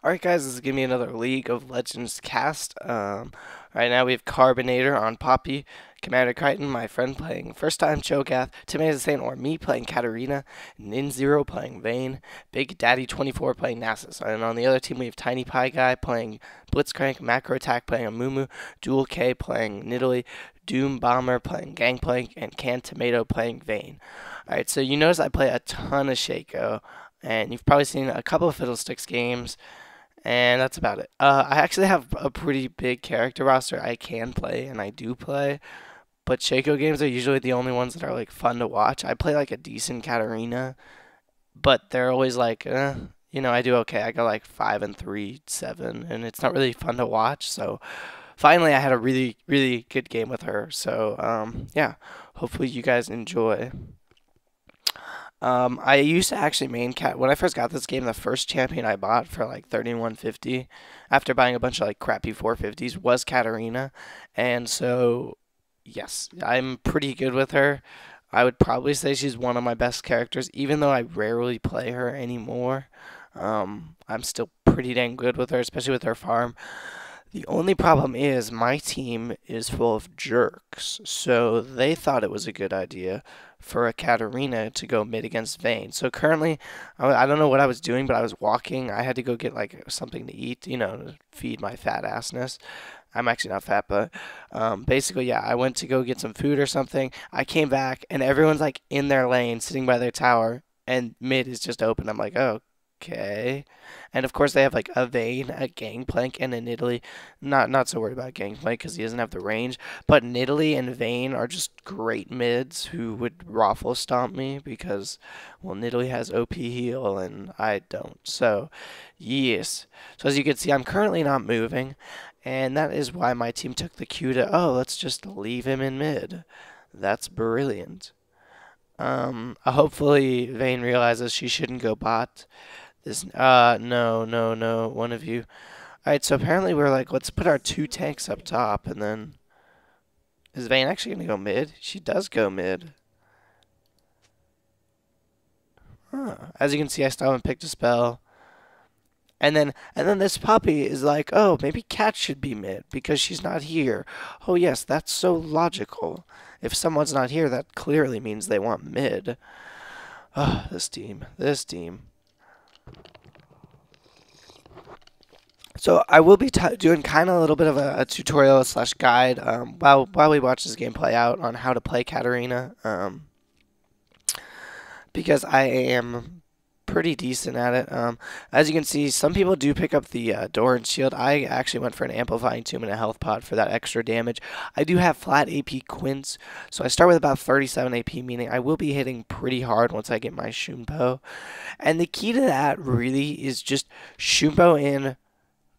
Alright guys, this is gonna be another League of Legends cast. Right now we have Carbonator on Poppy, Commander Crichton, my friend playing first time Cho'Gath, Tomatoes Saint or me playing Katarina, Nin0 playing Vayne, Big Daddy 24 playing Nasus. And on the other team we have Tiny Pie Guy playing Blitzcrank, Macro Attack playing Amumu, Dual K playing Nidalee, Doom Bomber playing Gangplank, and Can Tomato playing Vayne. Alright, so you notice I play a ton of Shaco, and you've probably seen a couple of Fiddlesticks games. And that's about it. I actually have a pretty big character roster I can play, and I do play. But Shaco games are usually the only ones that are like fun to watch. I play like a decent Katarina, but they're always like, I do okay. I got like 5 and 3, 7, and it's not really fun to watch. So finally, I had a really, really good game with her. So yeah, hopefully you guys enjoy. I used to actually main cat when I first got this game. The first champion I bought for like 3150, after buying a bunch of like crappy 450s, was Katarina, and so yes, I'm pretty good with her. I would probably say she's one of my best characters, even though I rarely play her anymore. I'm still pretty dang good with her, especially with her farm. The only problem is my team is full of jerks, so they thought it was a good idea for a Katarina to go mid against Vayne. So currently, I don't know what I was doing, but I was walking. I had to go get like something to eat, to feed my fat assness. I'm actually not fat, but basically, yeah, I went to go get some food or something. I came back, and everyone's like in their lane, sitting by their tower, and mid is just open. I'm like, oh, okay. And of course they have like a Vayne, a Gangplank, and a Nidalee. Not so worried about Gangplank because he doesn't have the range. But Nidalee and Vayne are just great mids who would raffle stomp me because, well, Nidalee has OP heal and I don't. So, yes. So as you can see, I'm currently not moving, and that is why my team took the cue to, oh, let's just leave him in mid. That's brilliant. Hopefully Vayne realizes she shouldn't go bot. No, no, no, one of you. Alright, so apparently we're like, let's put our 2 tanks up top, and then... Is Vayne actually gonna go mid? She does go mid. Huh. As you can see, I still haven't picked a spell. And then this puppy is like, oh, maybe Cat should be mid, because she's not here. Oh yes, that's so logical. If someone's not here, that clearly means they want mid. Oh, this team. This team. So I will be doing kind of a little bit of a tutorial slash guide while we watch this game play out on how to play Katarina, because I am pretty decent at it. As you can see, some people do pick up the Doran Shield. I actually went for an Amplifying Tomb and a Health Pod for that extra damage. I do have flat AP Quints, so I start with about 37 AP, meaning I will be hitting pretty hard once I get my Shumpo. And the key to that really is just Shumpo in,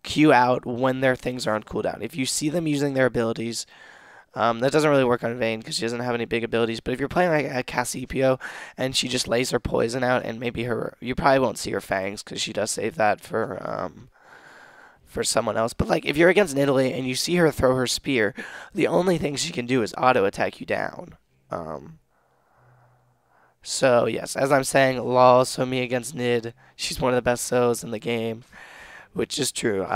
Q out when their things are on cooldown. If you see them using their abilities, that doesn't really work on Vayne because she doesn't have any big abilities. But if you're playing like a Cassiopeia and she just lays her poison out, and maybe you probably won't see her fangs because she does save that for someone else. But like if you're against Nidalee and you see her throw her spear, the only thing she can do is auto attack you down. So yes, as I'm saying, lol, so me against Nid, she's one of the best solos in the game. Which is true.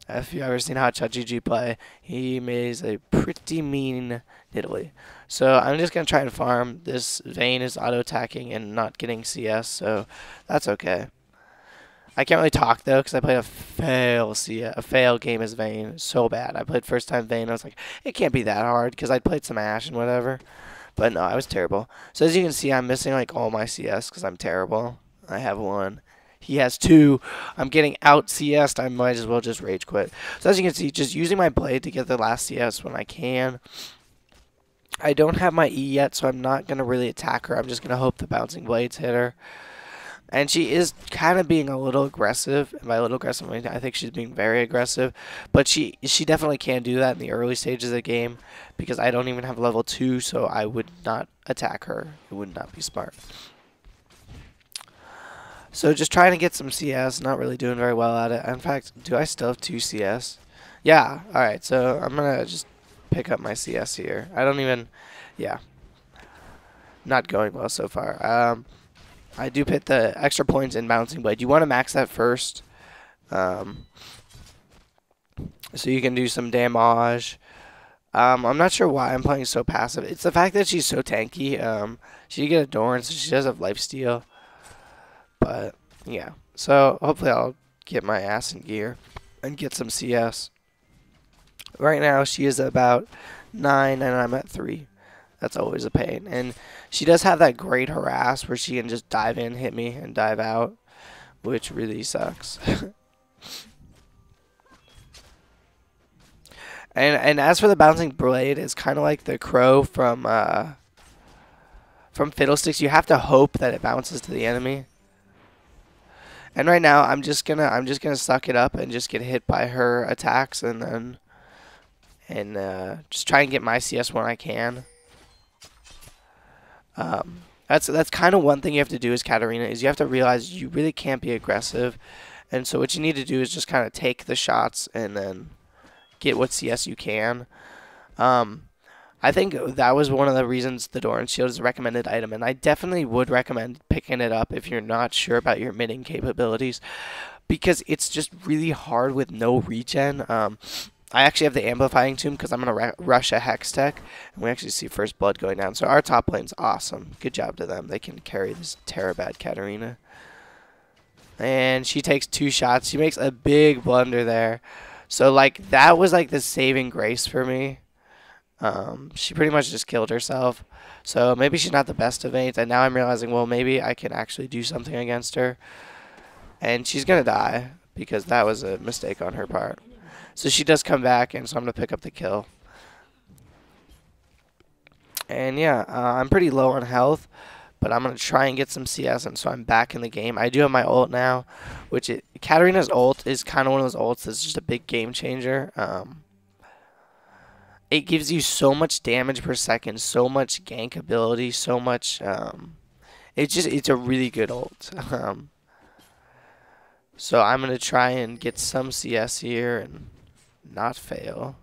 If you've ever seen Hot Shot GG play, he is a pretty mean Nidalee. So I'm just going to try and farm. This Vayne is auto-attacking and not getting CS, so that's okay. I can't really talk, though, because I played a fail game as Vayne so bad. I played first time Vayne, I was like, it can't be that hard, because I played some Ashe and whatever. But no, I was terrible. So as you can see, I'm missing like all my CS, because I'm terrible. I have 1. He has 2. I'm getting out CS'd. I might as well just rage quit. So as you can see, just using my blade to get the last CS when I can. I don't have my E yet, so I'm not going to really attack her. I'm just going to hope the bouncing blades hit her. And she is kind of being a little aggressive. And by a little aggressive, I think she's being very aggressive. But she definitely can do that in the early stages of the game, because I don't even have level 2, so I would not attack her. It would not be smart. So just trying to get some CS, not really doing very well at it. In fact, do I still have 2 CS? Yeah, alright, so I'm going to just pick up my CS here. I don't even, yeah, not going well so far. I do put the extra points in Bouncing Blade. You want to max that first, Um, so you can do some damage. I'm not sure why I'm playing so passive. It's the fact that she's so tanky. She did get a Dorn, so she does have lifesteal. But, yeah. So, hopefully I'll get my ass in gear and get some CS. Right now, she is about 9, and I'm at 3. That's always a pain. And she does have that great harass where she can just dive in, hit me, and dive out, which really sucks. And as for the bouncing blade, it's kind of like the crow from Fiddlesticks. You have to hope that it bounces to the enemy. And right now, I'm just gonna suck it up and just get hit by her attacks, and then just try and get my CS when I can. That's kind of one thing you have to do as Katarina, is you have to realize you really can't be aggressive, and so what you need to do is just kind of take the shots and then get what CS you can. I think that was one of the reasons the Doran Shield is a recommended item, and I definitely would recommend picking it up if you're not sure about your midding capabilities, because it's just really hard with no regen. I actually have the Amplifying Tomb because I'm going to rush a Hex Tech, and we actually see First Blood going down. So our top lane's awesome. Good job to them. They can carry this Terabad Katarina. And she takes 2 shots. She makes a big blunder there. So, like, that was, like, the saving grace for me. She pretty much just killed herself. So maybe she's not the best of mates, and now I'm realizing, well, maybe I can actually do something against her. And she's going to die because that was a mistake on her part. So she does come back, and so I'm going to pick up the kill. And yeah, I'm pretty low on health, but I'm going to try and get some CS, and so I'm back in the game. I do have my ult now, which Katarina's ult is kind of one of those ults that's just a big game changer. It gives you so much damage per second, so much gank ability, so much, it's a really good ult. So I'm going to try and get some CS here and not fail.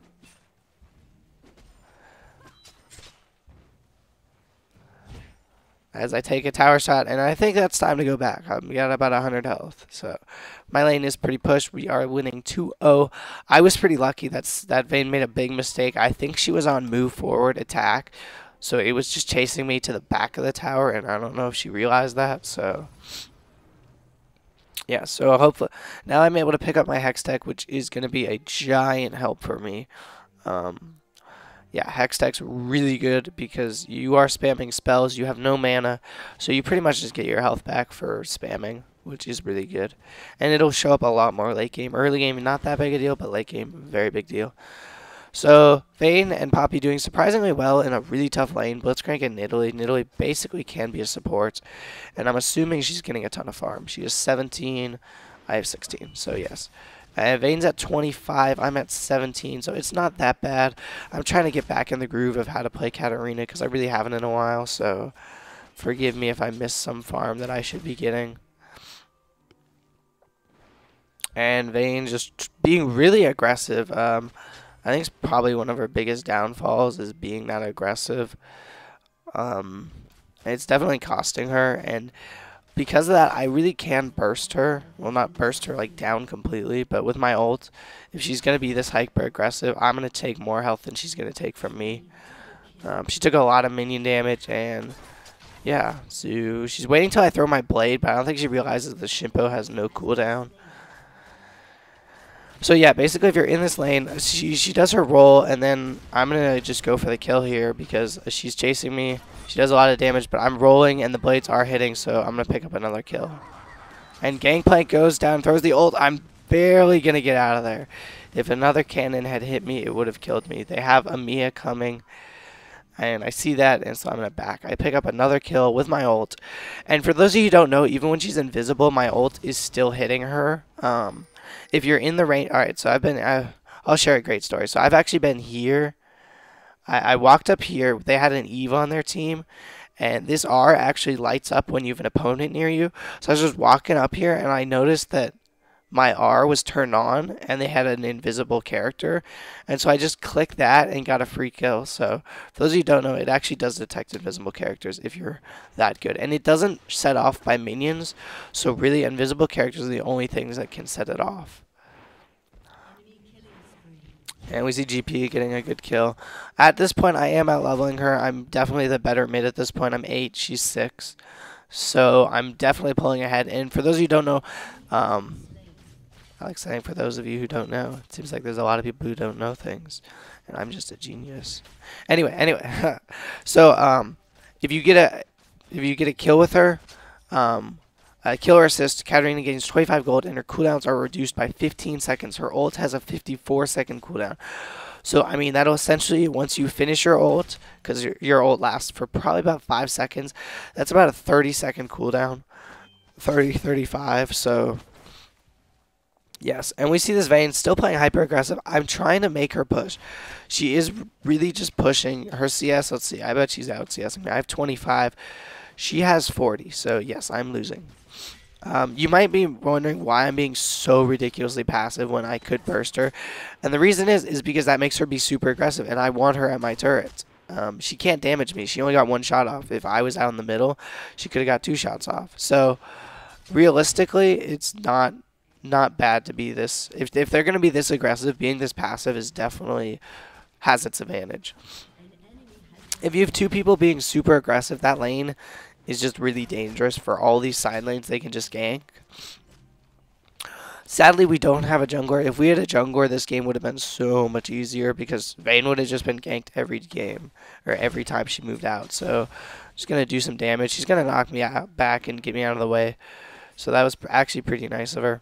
As I take a tower shot, and I think that's time to go back. I've got about 100 health, so my lane is pretty pushed. We are winning 2-0. I was pretty lucky that Vayne made a big mistake. I think she was on move forward attack, so it was just chasing me to the back of the tower, and I don't know if she realized that, so yeah, so hopefully now I'm able to pick up my Hex Tech, which is going to be a giant help for me. Yeah, Hex Tech's really good because you are spamming spells, you have no mana, so you pretty much just get your health back for spamming, which is really good. And it'll show up a lot more late game. Early game, not that big a deal, but late game, very big deal. So, Vayne and Poppy doing surprisingly well in a really tough lane. Blitzcrank and Nidalee. Nidalee basically can be a support. And I'm assuming she's getting a ton of farm. She is 17. I have 16. So, yes. Vayne's at 25. I'm at 17. So, it's not that bad. I'm trying to get back in the groove of how to play Katarina because I really haven't in a while. So, forgive me if I miss some farm that I should be getting. And Vayne just being really aggressive. I think it's probably one of her biggest downfalls is being that aggressive. It's definitely costing her, and because of that, I really can burst her. Well, not burst her like down completely, but with my ult, if she's going to be this hyper aggressive, I'm going to take more health than she's going to take from me. She took a lot of minion damage, and yeah, so she's waiting till I throw my blade, but I don't think she realizes the Shimpo has no cooldown. So yeah, basically if you're in this lane, she does her roll, and then I'm going to just go for the kill here because she's chasing me. She does a lot of damage, but I'm rolling and the blades are hitting, so I'm going to pick up another kill. And Gangplank goes down, throws the ult. I'm barely going to get out of there. If another cannon had hit me, it would have killed me. They have a Mia coming, and I see that, and so I'm going to back. I pick up another kill with my ult. And for those of you who don't know, even when she's invisible, my ult is still hitting her. If you're in the range, alright, so I'll share a great story. So I've actually been here. I walked up here. They had an Eve on their team, and this R actually lights up when you have an opponent near you. So I was just walking up here, and I noticed that my R was turned on and they had an invisible character. And so I just clicked that and got a free kill. So for those of you who don't know, it actually does detect invisible characters if you're that good. And it doesn't set off by minions. So really invisible characters are the only things that can set it off. And we see GP getting a good kill. At this point, I am out leveling her. I'm definitely the better mid at this point. I'm 8, she's 6. So I'm definitely pulling ahead. And for those of you who don't know, I like saying for those of you who don't know, it seems like there's a lot of people who don't know things. And I'm just a genius. Anyway. So if you get a kill with her, kill or assist, Katarina gains 25 gold, and her cooldowns are reduced by 15 seconds. Her ult has a 54-second cooldown. So, I mean, that'll essentially, once you finish your ult, because your ult lasts for probably about 5 seconds, that's about a 30-second cooldown. 30, 35, so... Yes, and we see this Vayne still playing hyper-aggressive. I'm trying to make her push. She is really just pushing her CS. Let's see, I bet she's out CSing me. I have 25. She has 40, so yes, I'm losing. You might be wondering why I'm being so ridiculously passive when I could burst her. And the reason is because that makes her be super aggressive, and I want her at my turret. She can't damage me. She only got 1 shot off. If I was out in the middle, she could have got 2 shots off. So, realistically, it's not bad to be this. If they're going to be this aggressive, being this passive is definitely has its advantage. If you have 2 people being super aggressive, that lane is just really dangerous for all these side lanes. They can just gank. Sadly, we don't have a jungler. If we had a jungler, this game would have been so much easier because Vayne would have just been ganked every game or every time she moved out. So, just going to do some damage. She's going to knock me out back and get me out of the way. So, that was actually pretty nice of her.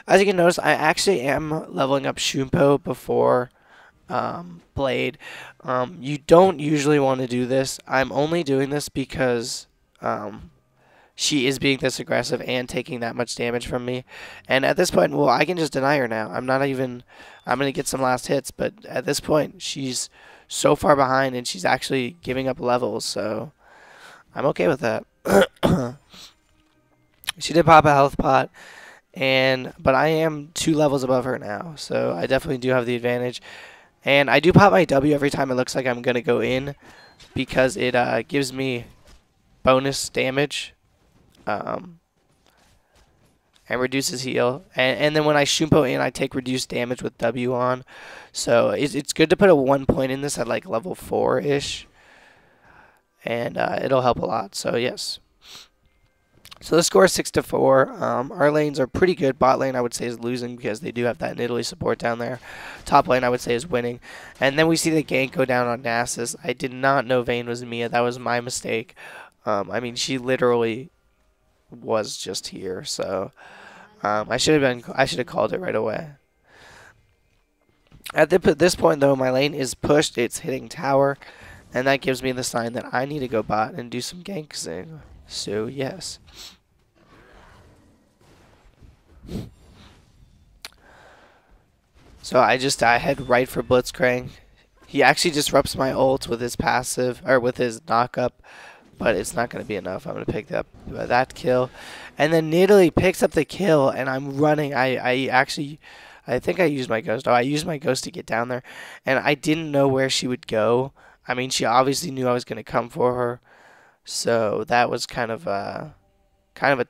As you can notice, I actually am leveling up Shumpo before Blade. You don't usually want to do this. I'm only doing this because she is being this aggressive and taking that much damage from me. And at this point, well, I can just deny her now. I'm going to get some last hits, but at this point, she's so far behind and she's actually giving up levels, so I'm okay with that. She did pop a health pot, but I am 2 levels above her now, so I definitely do have the advantage. And I do pop my W every time it looks like I'm going to go in because it gives me bonus damage and reduces heal. And then when I Shumpo in, I take reduced damage with W on. So it's good to put a 1 point in this at like level 4-ish. And it'll help a lot. So yes. So the score is 6-4. Our lanes are pretty good. Bot lane, I would say, is losing because they do have that Italy support down there. Top lane, I would say, is winning. And then we see the gank go down on Nasus. I did not know Vayne was Mia. That was my mistake. I mean, she literally was just here. So I should have called it right away. At this point, though, my lane is pushed. It's hitting tower. And that gives me the sign that I need to go bot and do some ganking. So, yes. So, I head right for Blitzcrank. He actually disrupts my ult with his passive, or with his knockup, but it's not going to be enough. I'm going to pick up that kill. And then Nidalee picks up the kill, and I'm running. I think I used my ghost. Oh, I used my ghost to get down there, and I didn't know where she would go. I mean, she obviously knew I was going to come for her. So that was kind of a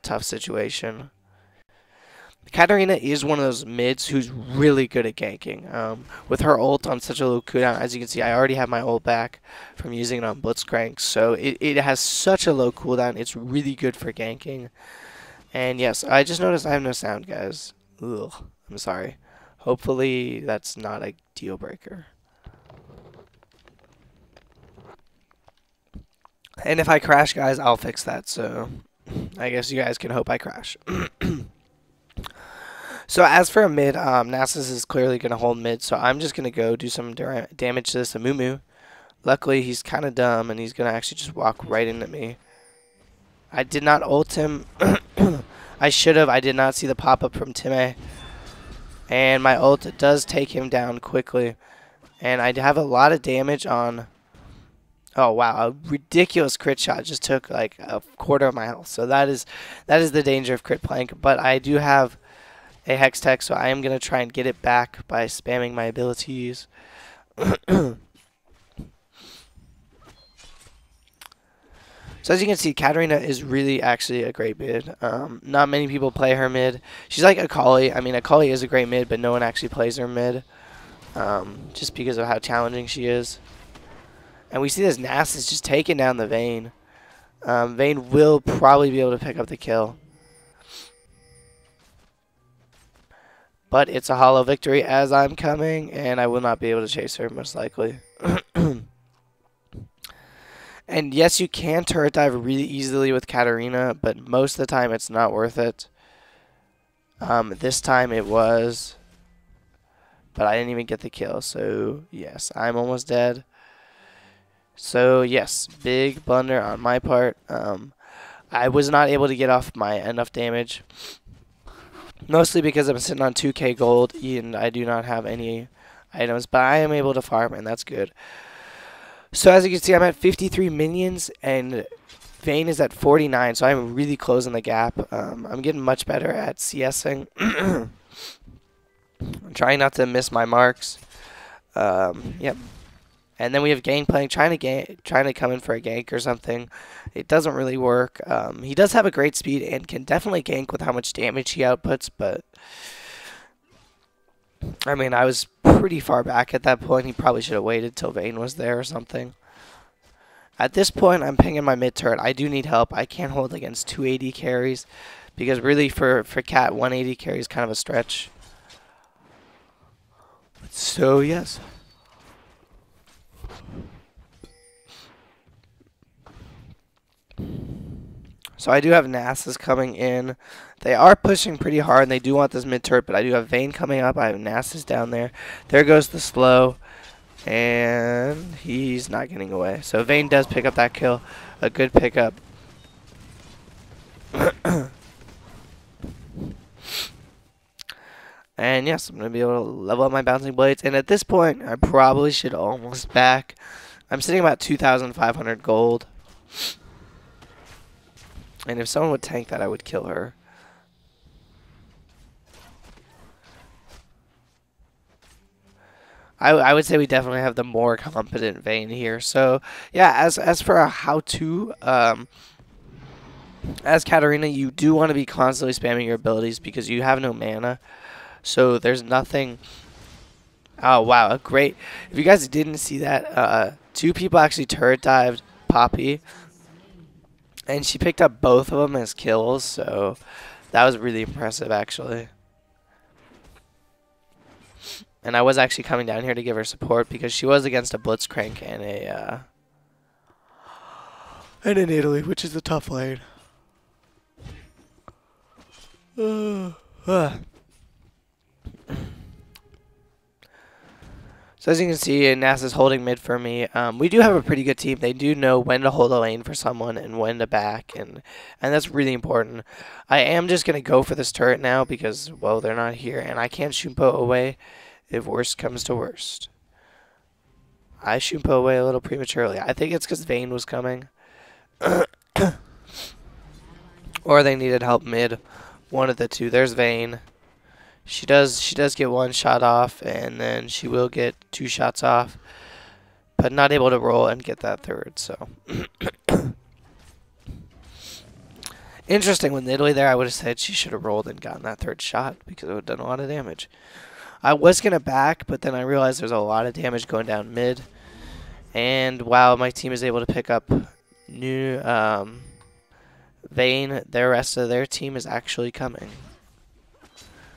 tough situation. Katarina is one of those mids who's really good at ganking. With her ult on such a low cooldown, as you can see, I already have my ult back from using it on Blitzcrank. So it has such a low cooldown. It's really good for ganking. And yes, I just noticed I have no sound, guys. Ugh, I'm sorry. Hopefully that's not a deal breaker. And if I crash, guys, I'll fix that. So I guess you guys can hope I crash. So as for a mid, Nasus is clearly going to hold mid. So I'm just going to go do some damage to this Amumu. Luckily, he's kind of dumb, and he's going to actually just walk right into me. I did not ult him. I should have. I did not see the pop-up from Time. And my ult does take him down quickly. And I have a lot of damage on... Oh, wow, a ridiculous crit shot just took like a quarter of my health. So that is the danger of crit plank. But I do have a Hex Tech, so I am going to try and get it back by spamming my abilities. So as you can see, Katarina is really actually a great mid. Not many people play her mid. She's like Akali. I mean, Akali is a great mid, but no one actually plays her mid. Just because of how challenging she is. And we see this Nass is just taking down the Vayne. Vayne will probably be able to pick up the kill. But it's a hollow victory as I'm coming, and I will not be able to chase her, most likely. And yes, you can turret dive really easily with Katarina, but most of the time it's not worth it. This time it was, but I didn't even get the kill, so yes, I'm almost dead. So yes, big blunder on my part. I was not able to get off my enough damage, mostly because I'm sitting on 2k gold and I do not have any items, but I am able to farm, and that's good. So as you can see, I'm at 53 minions, and Vayne is at 49, so I'm really closing the gap. I'm getting much better at CSing. I'm trying not to miss my marks. Yep. And then we have Gangplank trying to come in for a gank or something. It doesn't really work. He does have a great speed and can definitely gank with how much damage he outputs, but I mean, I was pretty far back at that point. He probably should have waited till Vayne was there or something. At this point, I'm pinging my mid turret. I do need help. I can't hold against 280 carries because really for Cat, 180 carry is kind of a stretch. So, yes. So I do have Nasus coming in. They are pushing pretty hard, and they do want this mid turret, but I do have Vayne coming up. I have Nasus down there. There goes the slow, and he's not getting away. So Vayne does pick up that kill. A good pickup. And yes, I'm going to be able to level up my bouncing blades. And at this point, I probably should almost back. I'm sitting about 2,500 gold. And if someone would tank that, I would kill her. I would say we definitely have the more competent Vayne here. So, yeah, as for a how-to, as Katarina, you do want to be constantly spamming your abilities because you have no mana. So there's nothing... Oh, wow, great. If you guys didn't see that, two people actually turret dived Poppy. And she picked up both of them as kills, so that was really impressive, actually. And I was actually coming down here to give her support because she was against a Blitzcrank and an Italy, which is a tough lane. So as you can see, NASA's holding mid for me. We do have a pretty good team. They do know when to hold a lane for someone and when to back, and that's really important. I am just going to go for this turret now because, well, they're not here, and I can't Shumpo away if worst comes to worst. I Shumpo away a little prematurely. I think it's because Vayne was coming. Or they needed help mid. One of the two. There's Vayne. She does get one shot off, and then she will get 2 shots off, but not able to roll and get that third. So interesting, with Italy there, I would have said she should have rolled and gotten that 3rd shot because it would have done a lot of damage. I was gonna back, but then I realized there's a lot of damage going down mid, and wow, my team is able to pick up new Vayne. The rest of their team is actually coming.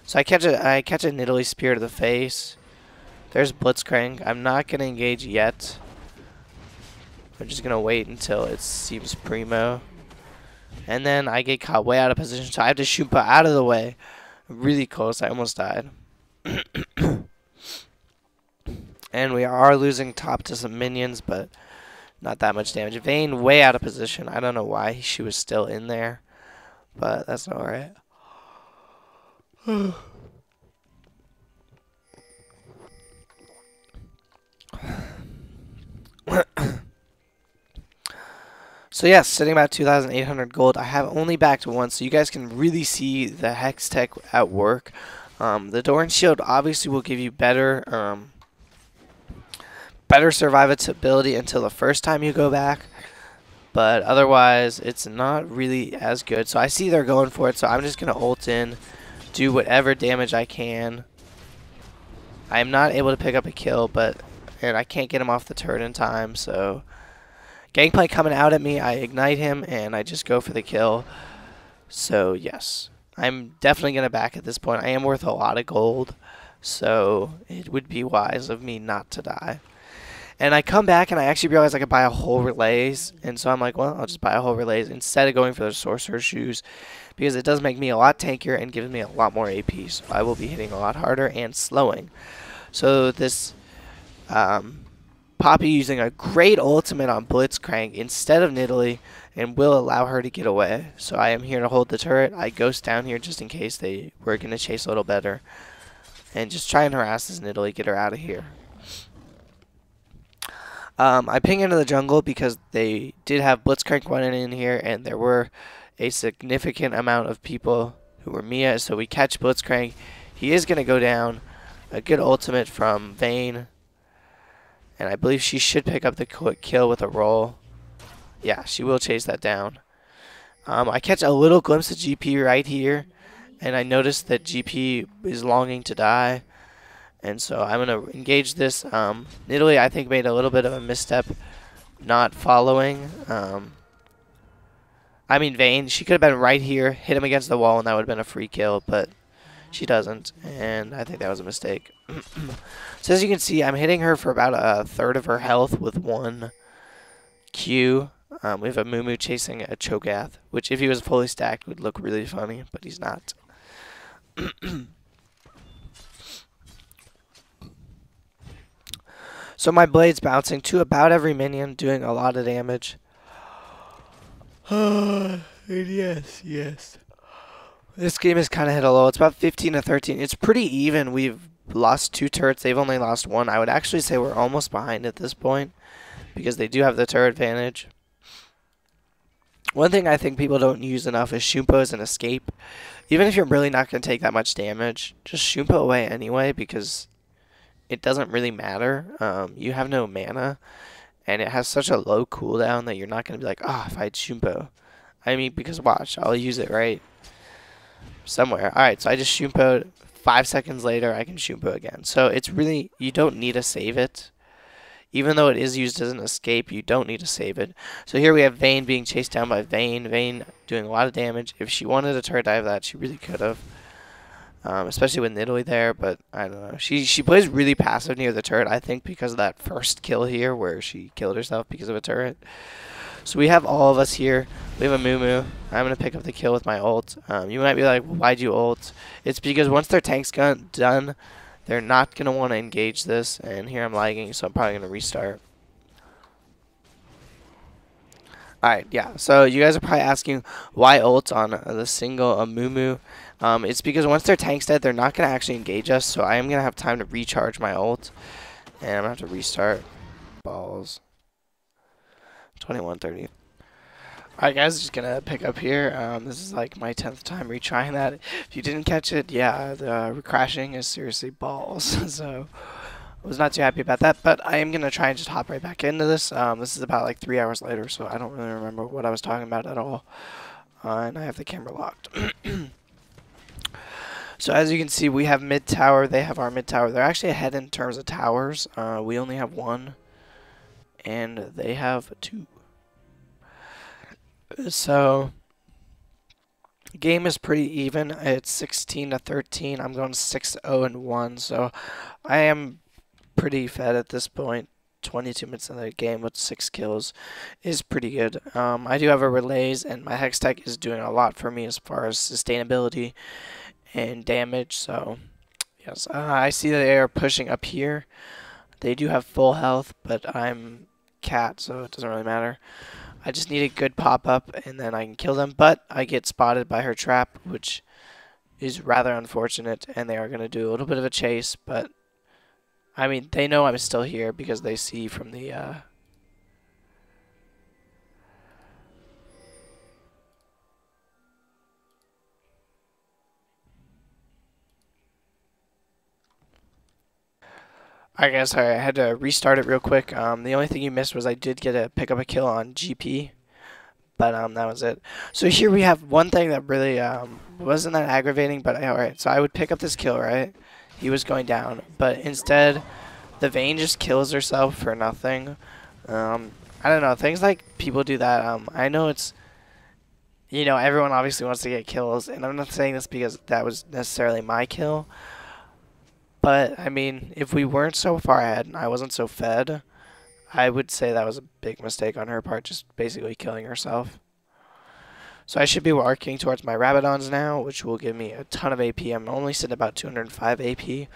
So I catch a Nidalee Spear to the face. There's Blitzcrank. I'm not going to engage yet. I'm just going to wait until it seems primo. And then I get caught way out of position, so I have to shoot out of the way. Really close. I almost died. And we are losing top to some minions, but not that much damage. Vayne way out of position. I don't know why she was still in there, but that's not right. So yes, sitting about 2,800 gold. I have only backed once, so you guys can really see the Hex Tech at work. The Doran Shield obviously will give you better survivability until the first time you go back, but otherwise it's not really as good. So I see they're going for it, so I'm just gonna ult in, do whatever damage I can. I am not able to pick up a kill, and I can't get him off the turret in time, so Gangplank coming out at me, I ignite him, and I just go for the kill. So, yes. I'm definitely going to back at this point. I am worth a lot of gold, so it would be wise of me not to die. And I come back, and I actually realize I could buy a whole relays, and so I'm like, well, I'll just buy a whole relays instead of going for the Sorcerer's Shoes, because it does make me a lot tankier and gives me a lot more AP, so I will be hitting a lot harder and slowing. So this Poppy using a great ultimate on Blitzcrank instead of Nidalee and will allow her to get away. So I am here to hold the turret. I ghost down here just in case they were going to chase a little better. And just try and harass this Nidalee, get her out of here. I ping into the jungle because they did have Blitzcrank running in here and there were a significant amount of people who were Mia. So we catch Blitzcrank. He is going to go down. A good ultimate from Vayne. And I believe she should pick up the quick kill with a roll. Yeah, she will chase that down. I catch a little glimpse of GP right here. And I notice that GP is longing to die. And so I'm going to engage this. Nidalee, I think, made a little bit of a misstep not following. I mean, Vayne, she could have been right here, hit him against the wall, and that would have been a free kill. But she doesn't, and I think that was a mistake. So as you can see, I'm hitting her for about a third of her health with one Q. We have a Moo chasing a Cho'Gath, which if he was fully stacked would look really funny, but he's not. So my blade's bouncing to about every minion, doing a lot of damage. Yes. This game has kind of hit a low. It's about 15 to 13. It's pretty even. We've lost 2 turrets. They've only lost 1. I would actually say we're almost behind at this point because they do have the turret advantage. One thing I think people don't use enough is Shumpo as an escape. Even if you're really not going to take that much damage, just Shumpo away anyway because it doesn't really matter. You have no mana, and it has such a low cooldown that you're not going to be like, oh, if I had Shumpo. I mean, because watch, I'll use it right somewhere. Alright, so I just Shumpo'd. 5 seconds later, I can Shumpo again. So it's really, you don't need to save it. Even though it is used as an escape, you don't need to save it. So here we have Vayne being chased down by Vayne. Vayne doing a lot of damage. If she wanted to turret dive that, she really could have. Especially with Nidalee there, but I don't know. She plays really passive near the turret, I think, because of that first kill here where she killed herself because of a turret. So we have all of us here. We have a Moo. I'm going to pick up the kill with my ult. You might be like, well, why'd you ult? It's because once their tank's done, they're not going to want to engage this. And here I'm lagging, so I'm probably going to restart. Alright, yeah. So you guys are probably asking why ult on the single Moo. It's because once their tank's dead, they're not going to actually engage us. So I am going to have time to recharge my ult. And I'm going to have to restart. Balls. 21:30. Alright guys, just gonna pick up here. This is like my 10th time retrying that. If you didn't catch it, yeah, the crashing is seriously balls. So I was not too happy about that, but I am gonna try and just hop right back into this. This is about like 3 hours later, so I don't really remember what I was talking about at all. And I have the camera locked. So as you can see, we have mid tower. They have our mid tower. They're actually ahead in terms of towers. We only have 1. And they have 2. So, the game is pretty even. It's 16 to 13. I'm going 6-0-1. So, I am pretty fed at this point. 22 minutes in the game with 6 kills is pretty good. I do have a relays, and my Hex Tech is doing a lot for me as far as sustainability and damage. So, yes, I see that they are pushing up here. They do have full health, but I'm cat, so it doesn't really matter. I just need a good pop-up, and then I can kill them, but I get spotted by her trap, which is rather unfortunate, and they are going to do a little bit of a chase, but, I mean, they know I'm still here because they see from the, I guess I had to restart it real quick. The only thing you missed was I did get to pick up a kill on GP, but that was it. So here we have one thing that really wasn't that aggravating, but all right. So I would pick up this kill, right? He was going down, but instead, the Vayne just kills herself for nothing. I don't know. Things like people do that. I know it's, everyone obviously wants to get kills, and I'm not saying this because that was necessarily my kill. But, I mean, if we weren't so far ahead and I wasn't so fed, I would say that was a big mistake on her part, just basically killing herself. So I should be working towards my Rabadons now, which will give me a ton of AP. I'm only sitting about 205 AP,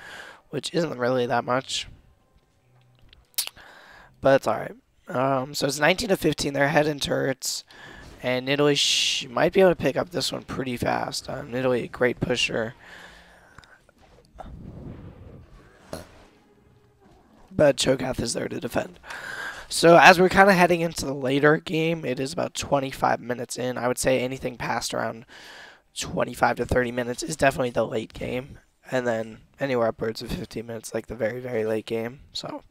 which isn't really that much. But it's alright. So it's 19 to 15. They're ahead in turrets. And Italy might be able to pick up this one pretty fast. Italy, a great pusher. But Cho'Gath is there to defend. So as we're kind of heading into the later game, it is about 25 minutes in. I would say anything past around 25 to 30 minutes is definitely the late game. And then anywhere upwards of 15 minutes, like the very, very late game. So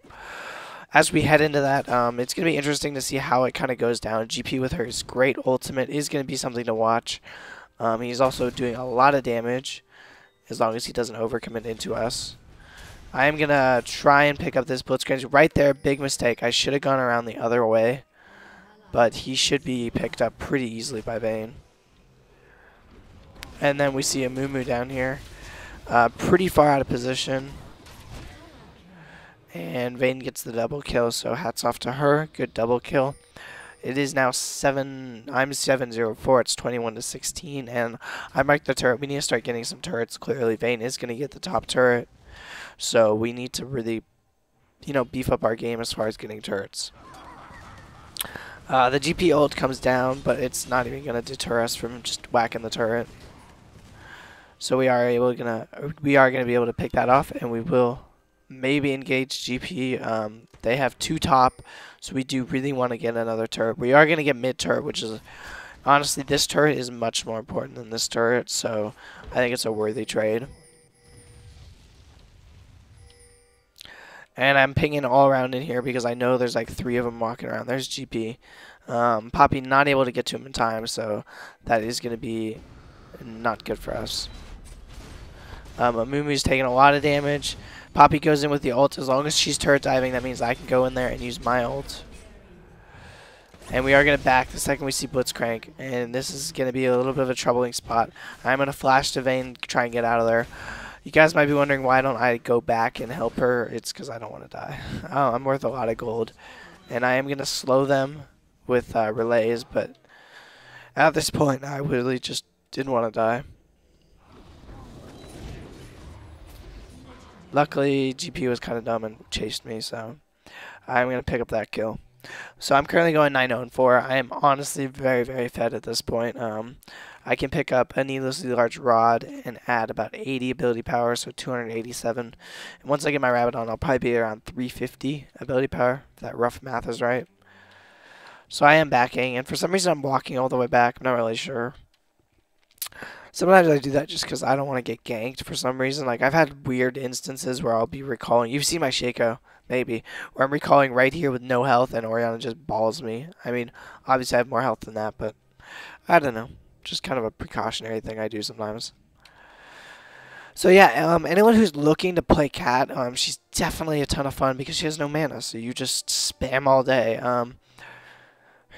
as we head into that, it's going to be interesting to see how it kind of goes down. GP with her great ultimate is going to be something to watch. He's also doing a lot of damage as long as he doesn't overcommit into us. I am going to try and pick up this Blitzcrank. Right there, big mistake. I should have gone around the other way. But he should be picked up pretty easily by Vayne. And then we see a Moo down here. Pretty far out of position. And Vayne gets the double kill, so hats off to her. Good double kill. It is now 7. I'm 7-0-4. It's 21 to 16, and I marked the turret. We need to start getting some turrets. Clearly, Vayne is going to get the top turret. So we need to really, beef up our game as far as getting turrets. The GP ult comes down, but it's not even going to deter us from just whacking the turret. So we are going to be able to pick that off, and we will maybe engage GP. They have 2 top, so we do really want to get another turret. We are going to get mid turret, which is honestly, this turret is much more important than this turret, so I think it's a worthy trade. And I'm pinging all around in here because I know there's like 3 of them walking around. There's GP. Poppy not able to get to him in time, so that is going to be not good for us. Amumu's taking a lot of damage. Poppy goes in with the ult. As long as she's turret diving, that means I can go in there and use my ult. And we are going to back the second we see Blitzcrank. And this is going to be a little bit of a troubling spot. I'm going to flash to Vayne, try and get out of there. You guys might be wondering why don't I go back and help her. It's because I don't want to die. I'm worth a lot of gold. And I am going to slow them with relays. But at this point, I really just didn't want to die. Luckily, GP was kind of dumb and chased me, so I'm going to pick up that kill. So I'm currently going 9-0-4. I am honestly very, very fed at this point. I can pick up a needlessly large rod and add about 80 ability power, so 287. And once I get my Rabadon, I'll probably be around 350 ability power, if that rough math is right. So I am backing, and for some reason I'm walking all the way back. I'm not really sure. Sometimes I do that just because I don't want to get ganked for some reason. Like, I've had weird instances where I'll be recalling. You've seen my Shaco, maybe, where I'm recalling right here with no health and Orianna just balls me. I mean, obviously I have more health than that, but I don't know. Just kind of a precautionary thing I do sometimes. So yeah, anyone who's looking to play Cat, she's definitely a ton of fun because she has no mana, so you just spam all day.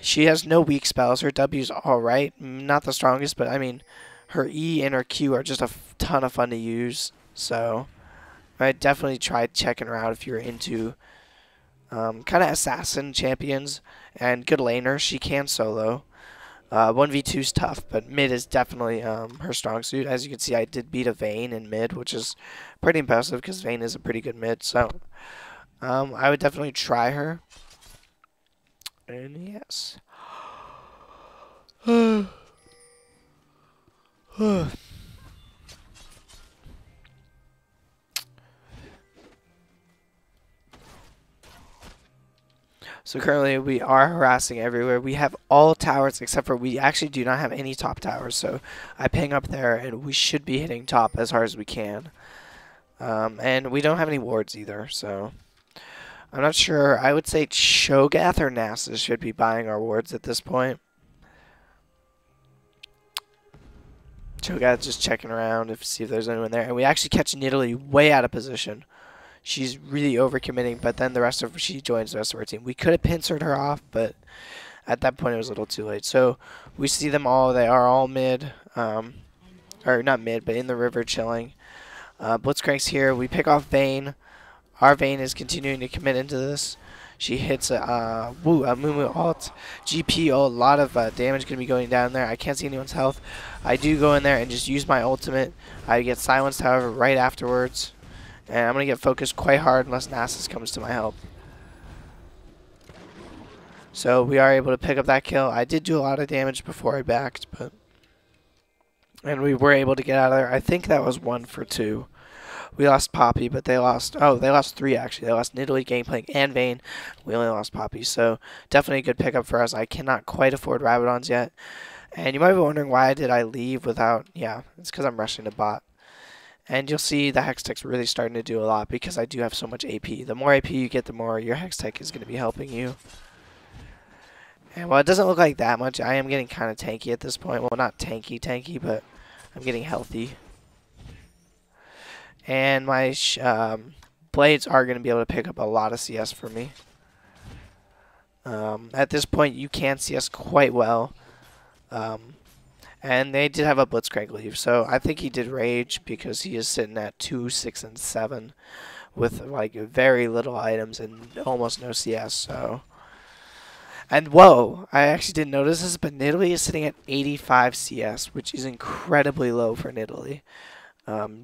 She has no weak spells. Her W's alright. Not the strongest, but I mean, her E and her Q are just a ton of fun to use. So I'd definitely try checking her out if you're into kind of assassin champions and good laner. She can solo. 1v2 is tough, but mid is definitely her strong suit. As you can see, I did beat a Vayne in mid, which is pretty impressive because Vayne is a pretty good mid. So I would definitely try her. And yes. So currently we are harassing everywhere. We have all towers except for we actually do not have any top towers. So I ping up there and we should be hitting top as hard as we can. And we don't have any wards either, so I'm not sure. I would say Cho'Gath or Nasus should be buying our wards at this point. Cho'Gath just checking around to see if there's anyone there. And we actually catch Nidalee way out of position. She's really overcommitting, but then she joins the rest of our team. We could have pincered her off, but at that point it was a little too late. So we see them all. They are all mid, or not mid, but in the river chilling. Blitzcrank's here. We pick off Vayne. Our Vayne is continuing to commit into this. She hits a Mumu alt, GP, a lot of damage going to be going down there. I can't see anyone's health. I do go in there and just use my ultimate. I get silenced, however, right afterwards. And I'm going to get focused quite hard unless Nasus comes to my help. So we are able to pick up that kill. I did do a lot of damage before I backed, and we were able to get out of there. I think that was 1 for 2. We lost Poppy, but they lost 3 actually. They lost Nidalee, Gangplank, and Vayne. We only lost Poppy, so definitely a good pickup for us. I cannot quite afford Rabadons yet. And you might be wondering why did I leave without, yeah, it's because I'm rushing to bot. And you'll see the Hextech's really starting to do a lot because I do have so much AP. The more AP you get, the more your Hextech is going to be helping you. And while it doesn't look like that much, I am getting kind of tanky at this point. Well, not tanky, but I'm getting healthy. And my blades are going to be able to pick up a lot of CS for me. At this point, you can CS quite well. And they did have a Blitzcrank leave, so I think he did rage because he is sitting at 2, 6, and 7 with like very little items and almost no CS. So, and whoa, I actually didn't notice this, but Nidalee is sitting at 85 CS, which is incredibly low for Nidalee.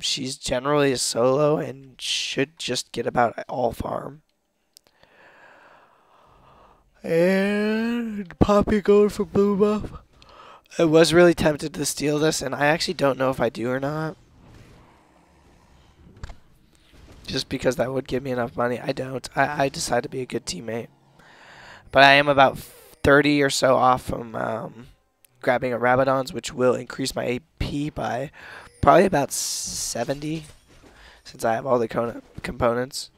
She's generally a solo and should just get about all farm. And Poppy going for blue buff. I was really tempted to steal this, and I actually don't know if I do or not. Just because that would give me enough money. I don't. I decide to be a good teammate. But I am about 30 or so off from grabbing a Rabadons, which will increase my AP by probably about 70, since I have all the components.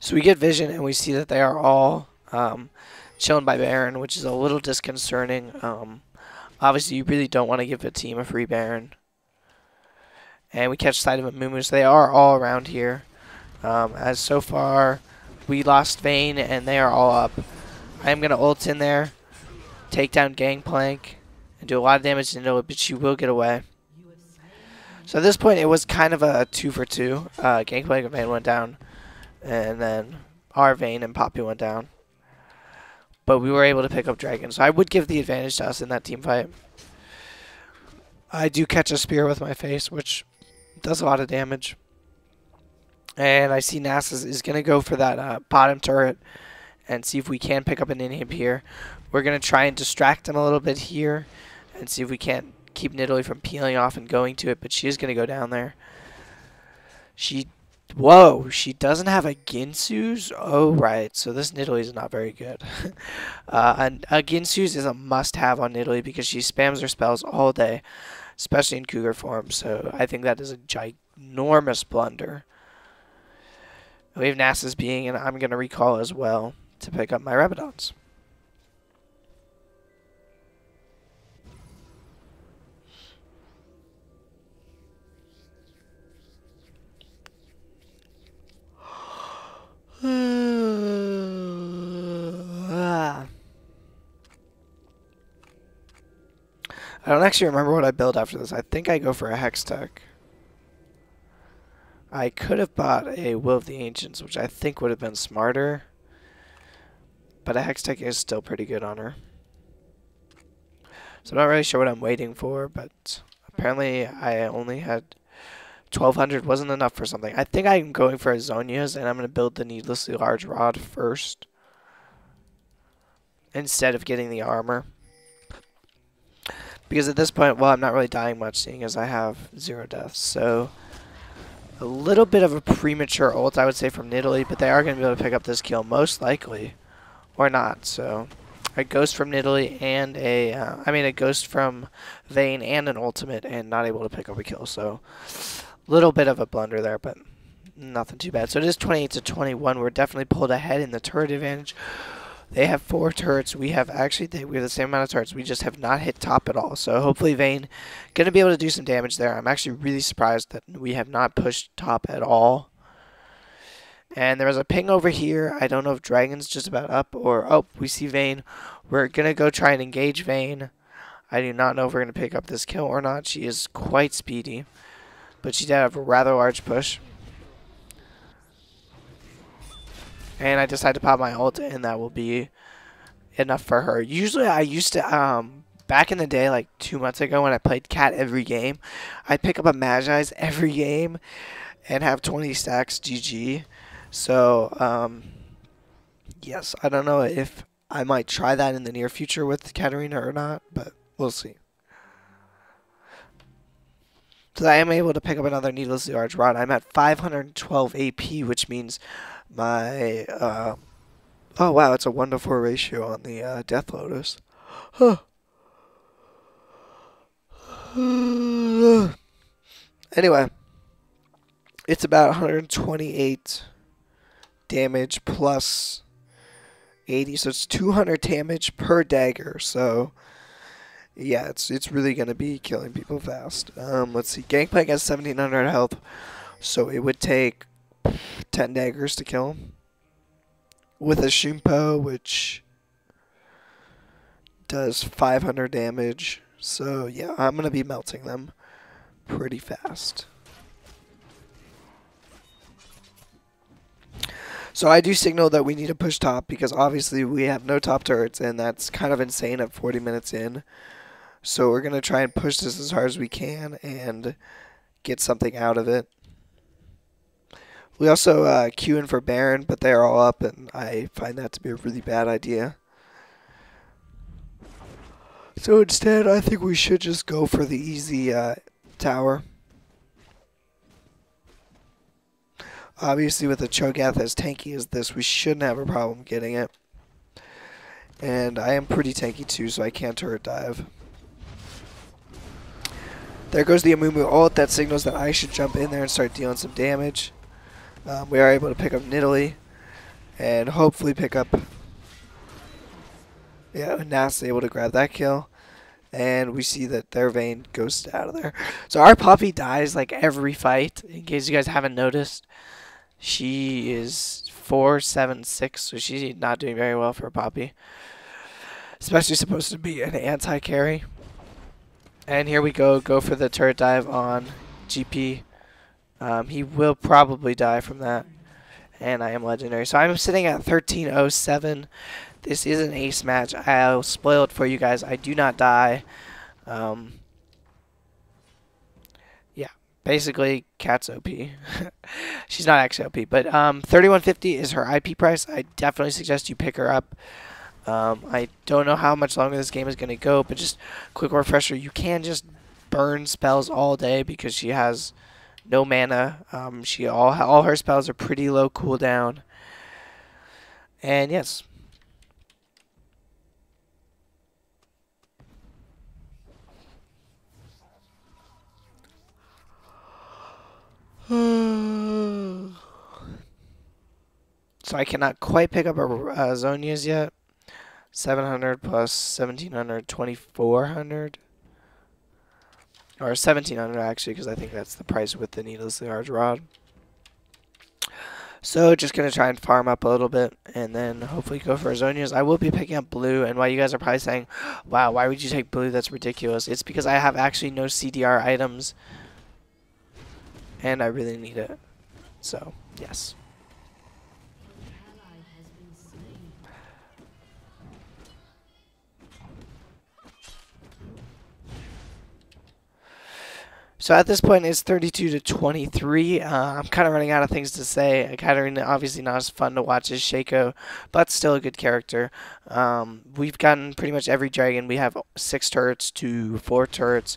So we get vision, and we see that they are all chilling by Baron, which is a little disconcerting. Obviously, you really don't want to give a team a free Baron. And we catch sight of a Mumu, so they are all around here. As so far, we lost Vayne, and they are all up. I am going to ult in there, take down Gangplank, and do a lot of damage to Nidalee, but she will get away. So at this point, it was kind of a 2 for 2. Gangplank and Vayne went down, and then our Vayne and Poppy went down. But we were able to pick up Dragon, so I would give the advantage to us in that team fight. I do catch a spear with my face, which does a lot of damage. And I see Nasus is going to go for that bottom turret and see if we can pick up an inhib here. We're going to try and distract him a little bit here and see if we can't keep Nidalee from peeling off and going to it, but she is going to go down there. Whoa, she doesn't have a Ginsu's? Oh, right. So this Nidalee is not very good. And a Ginsu's is a must-have on Nidalee because she spams her spells all day, especially in Cougar form. So I think that is a ginormous blunder. We have Nasus being, and I'm going to recall as well to pick up my Rabadons. I don't actually remember what I build after this. I think I go for a Hextech. I could have bought a Will of the Ancients, which I think would have been smarter. But a Hextech is still pretty good on her. So I'm not really sure what I'm waiting for, but apparently I only had 1200 wasn't enough for something. I think I'm going for a Zhonya's, and I'm going to build the needlessly large rod first instead of getting the armor. Because at this point, well, I'm not really dying much, seeing as I have 0 deaths. So a little bit of a premature ult, I would say, from Nidalee, but they are going to be able to pick up this kill, most likely, or not. So a ghost from Nidalee and a ghost from Vayne and an ultimate, and not able to pick up a kill. So, little bit of a blunder there, but nothing too bad. So it is 28 to 21. We're definitely pulled ahead in the turret advantage. They have 4 turrets. We have the same amount of turrets. We just have not hit top at all. So hopefully Vayne gonna be able to do some damage there. I'm actually really surprised that we have not pushed top at all. And there was a ping over here. I don't know if Dragon's just about up or... Oh, we see Vayne. We're going to go try and engage Vayne. I do not know if we're going to pick up this kill or not. She is quite speedy. But she did have a rather large push. And I decided to pop my ult, and that will be enough for her. Usually I used to... back in the day, like 2 months ago when I played Cat every game, I'd pick up a Magi's every game and have 20 stacks GG. So, yes, I don't know if I might try that in the near future with Katarina or not, but we'll see. So I am able to pick up another needlessly large rod. I'm at 512 AP, which means my, oh wow, it's a 1-to-4 ratio on the Death Lotus. Huh. Anyway, it's about 128 damage plus 80, so it's 200 damage per dagger. So yeah, it's really gonna be killing people fast. Let's see, Gangplank has 1700 health, so it would take 10 daggers to kill him. With a Shimpo, which does 500 damage. So yeah, I'm gonna be melting them pretty fast. So I do signal that we need to push top because obviously we have no top turrets, and that's kind of insane at 40 minutes in. So we're going to try and push this as hard as we can and get something out of it. We also queue in for Baron, but they're all up, and I find that to be a really bad idea. So instead, I think we should just go for the easy tower. Obviously, with a Cho'Gath as tanky as this, we shouldn't have a problem getting it. And I am pretty tanky too, so I can't turret dive. There goes the Amumu ult. That signals that I should jump in there and start dealing some damage. We are able to pick up Nidalee and hopefully pick up... Yeah, Nas able to grab that kill. And we see that their Vayne goes out of there. So our Poppy dies like every fight, in case you guys haven't noticed. She is 4-7-6, so she's not doing very well for a Poppy. Especially supposed to be an anti-carry. And here we go for the turret dive on GP. He will probably die from that. And I am legendary. So I'm sitting at 1307. This is an ace match. I'll spoil it for you guys. I do not die. Yeah, basically, Cat's OP. She's not actually OP, but 3150 is her IP price. I definitely suggest you pick her up. I don't know how much longer this game is going to go, but just quick refresher, you can just burn spells all day because she has no mana. All her spells are pretty low cooldown. And yes. So I cannot quite pick up a Zonia's yet. 700 plus 1700, 2400. Or 1700 actually, because I think that's the price with the needlessly large rod. So just going to try and farm up a little bit and then hopefully go for Zonia's. I will be picking up blue, and while you guys are probably saying, wow, why would you take blue? That's ridiculous. It's because I have actually no CDR items and I really need it. So, yes. So at this point, it's 32 to 23. I'm kind of running out of things to say. Katarina, obviously not as fun to watch as Shaco, but still a good character. We've gotten pretty much every dragon. We have 6 turrets to 4 turrets.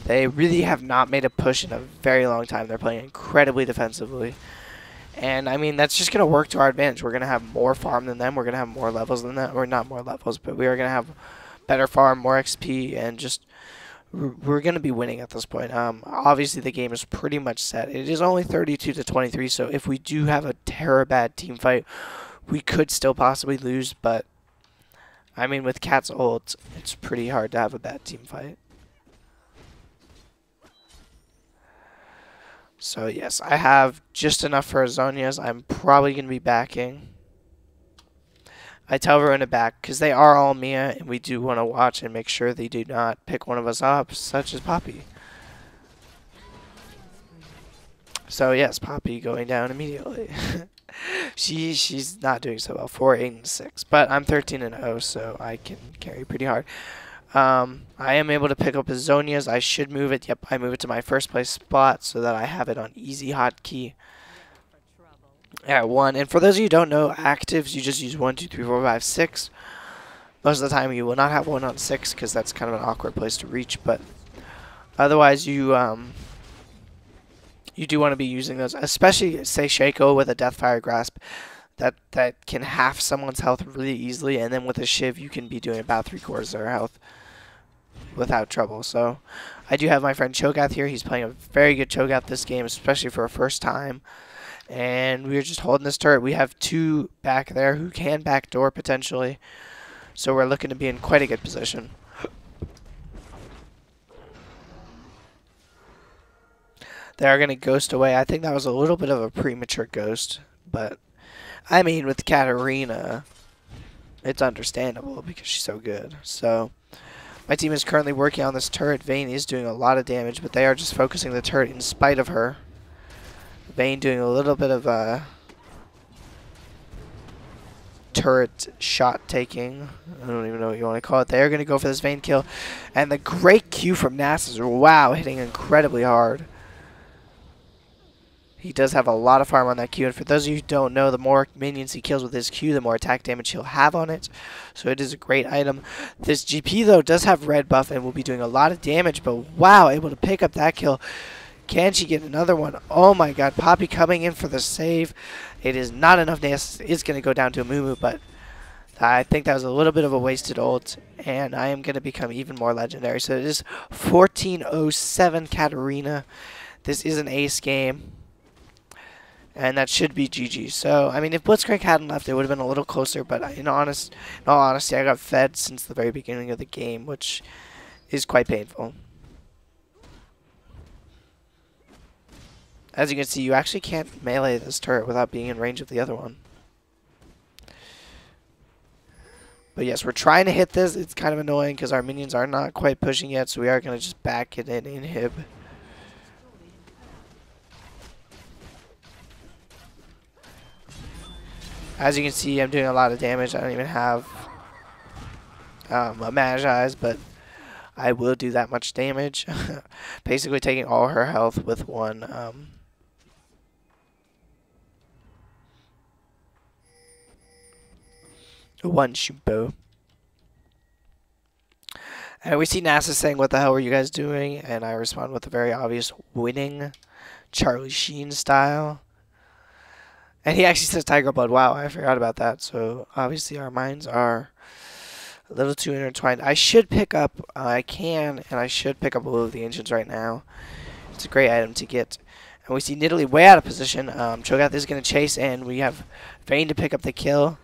They really have not made a push in a very long time. They're playing incredibly defensively. And, I mean, that's just going to work to our advantage. We're going to have more farm than them. We're going to have more levels than that. Or not more levels, but we are going to have better farm, more XP, and just we're going to be winning at this point. Obviously, the game is pretty much set. It is only 32 to 23, so if we do have a terror bad team fight, we could still possibly lose. But, I mean, with Cat's ult, it's pretty hard to have a bad team fight. So, yes, I have just enough for Azonias. I'm probably going to be backing. I tell everyone to back because they are all Mia, and we do want to watch and make sure they do not pick one of us up, such as Poppy. So, yes, Poppy going down immediately. She's not doing so well. 4, 8, and 6. But I'm 13 and 0, so I can carry pretty hard. I am able to pick up Azonias. I should move it. Yep, I move it to my first place spot so that I have it on easy hotkey. At 1. And for those of you who don't know, actives, you just use 1, 2, 3, 4, 5, 6. Most of the time you will not have 1 on 6 because that's kind of an awkward place to reach. But otherwise, you do want to be using those, especially, say, Shaco with a Deathfire Grasp. That can half someone's health really easily. And then with a Shiv, you can be doing about 3/4 of their health without trouble. So I do have my friend Cho'Gath here. He's playing a very good Cho'Gath this game, especially for a first time. And we're just holding this turret. We have 2 back there who can backdoor potentially. So we're looking to be in quite a good position. They are going to ghost away. I think that was a little bit of a premature ghost. But, I mean, with Katarina, it's understandable because she's so good. So, my team is currently working on this turret. Vayne is doing a lot of damage, but they are just focusing the turret in spite of her. Vayne doing a little bit of turret shot taking. I don't even know what you want to call it. They're going to go for this Vayne kill. And the great Q from Nasus. Wow, hitting incredibly hard. He does have a lot of farm on that Q. And for those of you who don't know, the more minions he kills with his Q, the more attack damage he'll have on it. So it is a great item. This GP, though, does have red buff and will be doing a lot of damage. But wow, able to pick up that kill. Can she get another one? Oh my god, Poppy coming in for the save. It is not enough. Nasus is going to go down to a Mumu, but I think that was a little bit of a wasted ult. And I am going to become even more legendary. So it is 14:07 Katarina. This is an ace game. And that should be GG. So, I mean, if Blitzcrank hadn't left, it would have been a little closer. But in all honesty, I got fed since the very beginning of the game, which is quite painful. As you can see, you actually can't melee this turret without being in range of the other one. But yes, we're trying to hit this. It's kind of annoying because our minions are not quite pushing yet, so we are going to just back it in inhib. As you can see, I'm doing a lot of damage. I don't even have a Magi's, but I will do that much damage. Basically taking all her health with one Shumpo. And we see Nasus saying, "What the hell were you guys doing?" And I respond with a very obvious winning Charlie Sheen style. And he actually says Tiger Blood. Wow, I forgot about that. So obviously our minds are a little too intertwined. I should pick up, I should pick up Will of the Ancients right now. It's a great item to get. And we see Nidalee way out of position. Cho'Gath is going to chase, and we have Vayne to pick up the kill.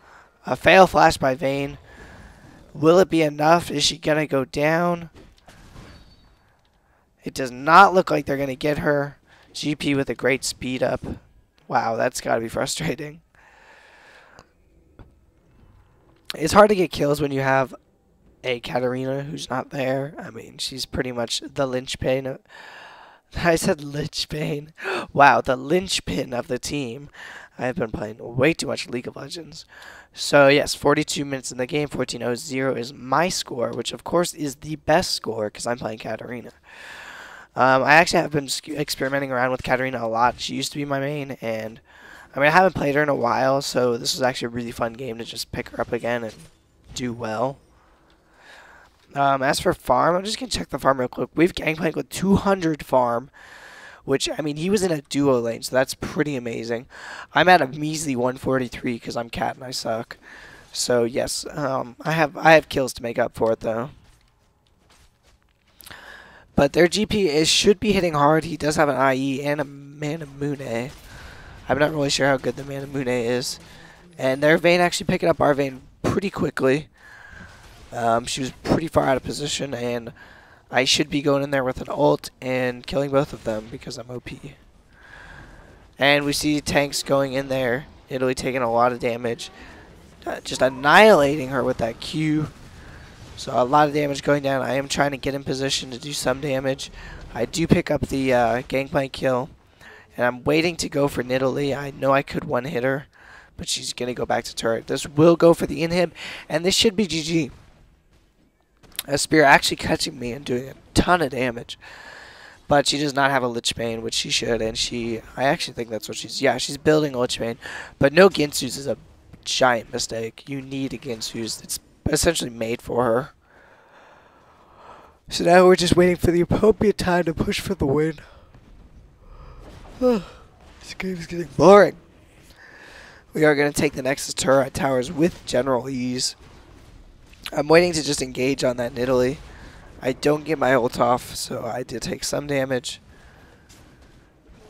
A fail flash by Vayne. Will it be enough? Is she going to go down? It does not look like they're going to get her. GP with a great speed up. Wow, that's got to be frustrating. It's hard to get kills when you have a Katarina who's not there. I mean, she's pretty much the linchpin. I said linchpin. Wow, the linchpin of the team. I've been playing way too much League of Legends. So, yes, 42 minutes in the game. 14:00 is my score, which, of course, is the best score because I'm playing Katarina. I actually have been experimenting around with Katarina a lot. She used to be my main, and I mean, I haven't played her in a while, so this was actually a really fun game to just pick her up again and do well. As for farm, I'm just going to check the farm real quick. We've Gangplank with 200 farm. which, I mean, he was in a duo lane, so that's pretty amazing. I'm at a measly 143 because I'm cat and I suck. So yes, I have kills to make up for it though. But their GP should be hitting hard. He does have an IE and a Manamune. I'm not really sure how good the Manamune is. And their Vayne actually picking up our Vayne pretty quickly. She was pretty far out of position, and I should be going in there with an ult and killing both of them because I'm OP. And we see tanks going in there. Italy taking a lot of damage. Just annihilating her with that Q. So a lot of damage going down. I am trying to get in position to do some damage. I do pick up the gangplank kill. And I'm waiting to go for Nidalee. I know I could one-hit her, but she's going to go back to turret. This will go for the inhib, and this should be GG. A spear actually catching me and doing a ton of damage. But she does not have a Lich Bane, which she should, and I actually think that's what she's building a Lich Bane. But no Ginsu's is a giant mistake. You need a Ginsu's. It's essentially made for her. So now we're just waiting for the appropriate time to push for the win. This game is getting boring. We are going to take the Nexus turret towers with general ease. I'm waiting to just engage on that Nidalee. I don't get my ult off, so I did take some damage.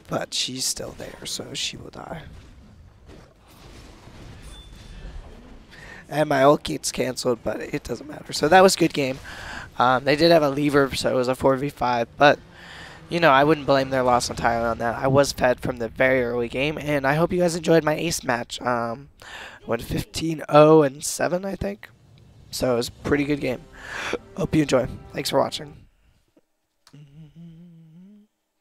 But she's still there, so she will die. And my ult gets cancelled, but it doesn't matter. So that was a good game. They did have a lever, so it was a 4v5. But, you know, I wouldn't blame their loss entirely on that. I was fed from the very early game, and I hope you guys enjoyed my ace match. Went 15-0 and 7, I think. So it was a pretty good game. Hope you enjoy. Thanks for watching.